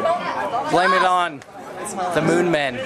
Blame it on the Moon Men.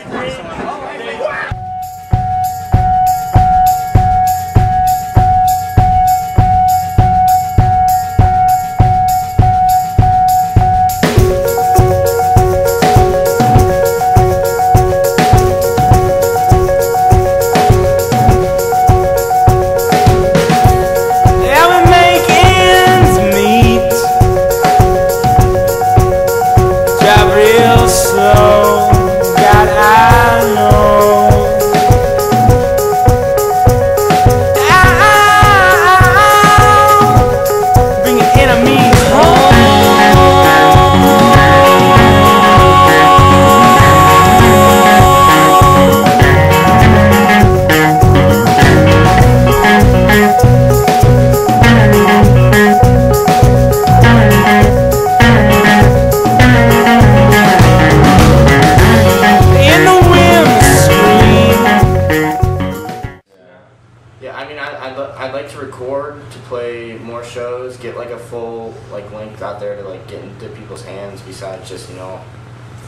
I'd like to record, to play more shows, get like a full link out there to like get into people's hands besides just, you know,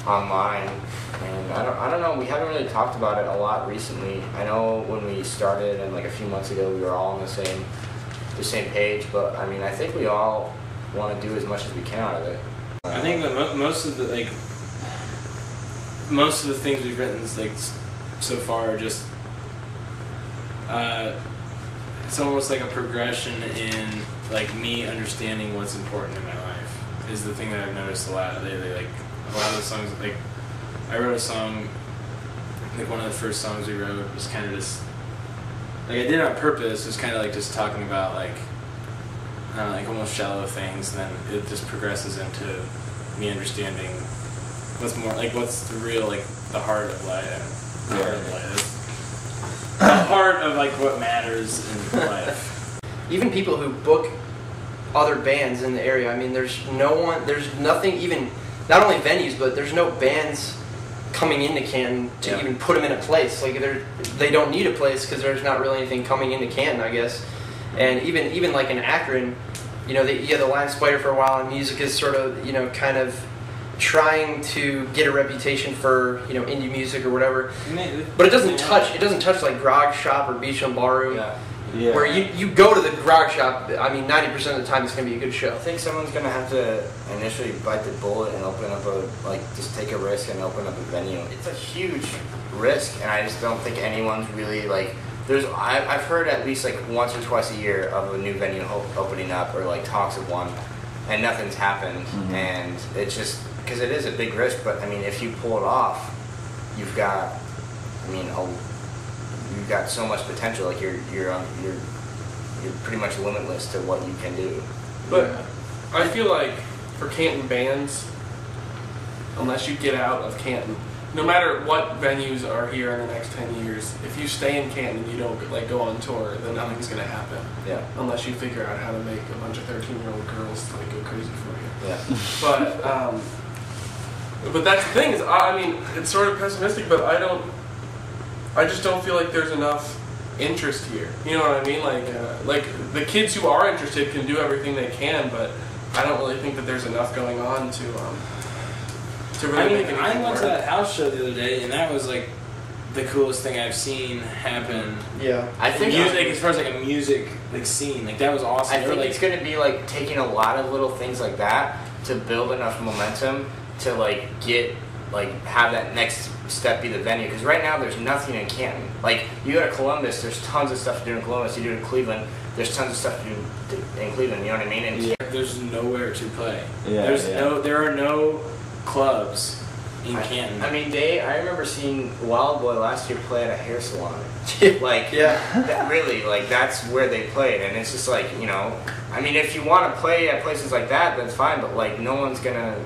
online. And I don't know, we haven't really talked about it a lot recently. I know when we started and like a few months ago we were all on the same page, but I mean I think we all want to do as much as we can out of it. I think that most of the things we've written so far are just it's almost like a progression in like me understanding what's important in my life is the thing that I've noticed a lot lately. Like a lot of the songs, like I wrote a song, like one of the first songs we wrote was kind of just like I did it on purpose. It was kind of like just talking about like almost shallow things, and then it just progresses into me understanding what's more like what's the real like the heart of life. The heart of life. The heart of like what matters in life. Even people who book other bands in the area, I mean, there's nothing even, not only venues, but there's no bands coming into Canton to even put them in a place. Like they don't need a place because there's not really anything coming into Canton, I guess. And even like in Akron, you know, you had the Lion Spider for a while, and music is sort of, you know, kind of trying to get a reputation for, you know, indie music or whatever, but it doesn't touch like Grog Shop or Beachland Ballroom, where you go to the Grog Shop. I mean, 90% of the time it's gonna be a good show. I think someone's gonna have to initially bite the bullet and open up just take a risk and open up a venue. It's a huge risk, and I just don't think anyone's really like. I've heard at least like once or twice a year of a new venue opening up or like talks of one, and nothing's happened, and it's just. Because it is a big risk, but I mean, if you pull it off, you've got, I mean, you've got so much potential. Like you're pretty much limitless to what you can do. But I feel like for Canton bands, unless you get out of Canton, no matter what venues are here in the next 10 years, if you stay in Canton and you don't like go on tour, then nothing's gonna happen. Yeah. Unless you figure out how to make a bunch of 13-year-old girls like go crazy for you. Yeah. But that's the thing is, I mean, it's sort of pessimistic, but I just don't feel like there's enough interest here. You know what I mean? Like the kids who are interested can do everything they can, but I don't really think that there's enough going on to really make anything I went work. to that house show the other day, and that was like the coolest thing I've seen happen. Yeah, I think music, as far as like a music like scene, like that was awesome. I think it's gonna be like taking a lot of little things like that to build enough momentum to have that next step be the venue, because right now there's nothing in Canton. Like you go to Columbus, there's tons of stuff to do in Columbus. You do in Cleveland, there's tons of stuff to do in Cleveland. You know what I mean? And there's nowhere to play. There are no clubs in Canton. I mean, I remember seeing Wild Boy last year play at a hair salon. That's where they played, and it's just like, you know, I mean, if you want to play at places like that, that's fine, but like no one's gonna.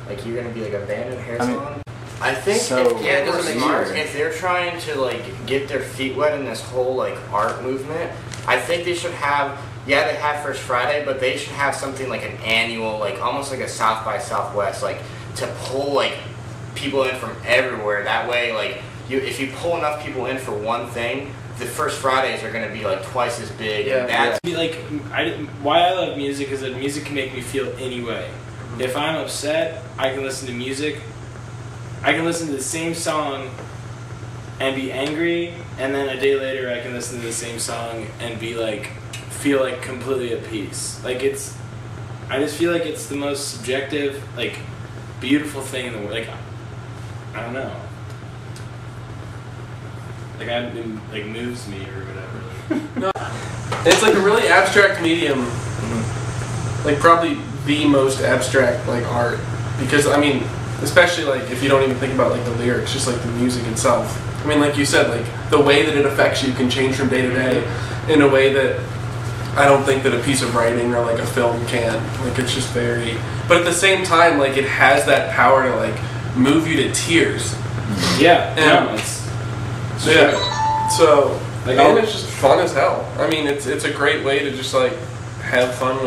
Like you're gonna be like a band in a hair salon. I think if they're trying to like get their feet wet in this whole like art movement, I think they should have. Yeah, they have First Friday, but they should have something like an annual, like almost like a South by Southwest, like to pull like people in from everywhere. That way, like if you pull enough people in for one thing, the First Fridays are gonna be like twice as big. Why I love music is that music can make me feel any way. If I'm upset, I can listen to music. I can listen to the same song and be angry, and then a day later I can listen to the same song and be like, feel like completely at peace. Like I just feel like it's the most subjective, like, beautiful thing in the world. Like, I don't know. Like, it moves me or whatever. No, it's like a really abstract medium. Like, probably the most abstract, like, art. Because, I mean, especially, like, if you don't even think about, like, the lyrics, just, like, the music itself. I mean, like you said, like, the way that it affects you can change from day to day in a way that I don't think that a piece of writing or, like, a film can. Like, it's just very... But at the same time, like, it has that power to, like, move you to tears. Yeah. And, no, it's yeah. So, like, and it's just fun as hell. I mean, it's a great way to just, like, have fun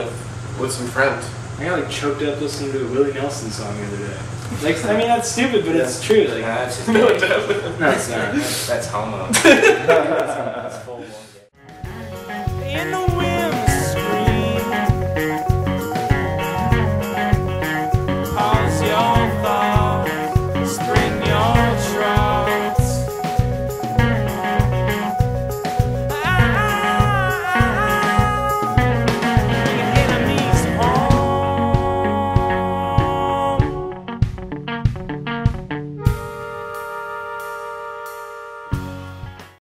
with some friends. I got, like, choked up listening to a Willie Nelson song the other day. Like, I mean, that's stupid, but it's true. Like, No, it doesn't. no, it's not. That's homo. That's full blown. In the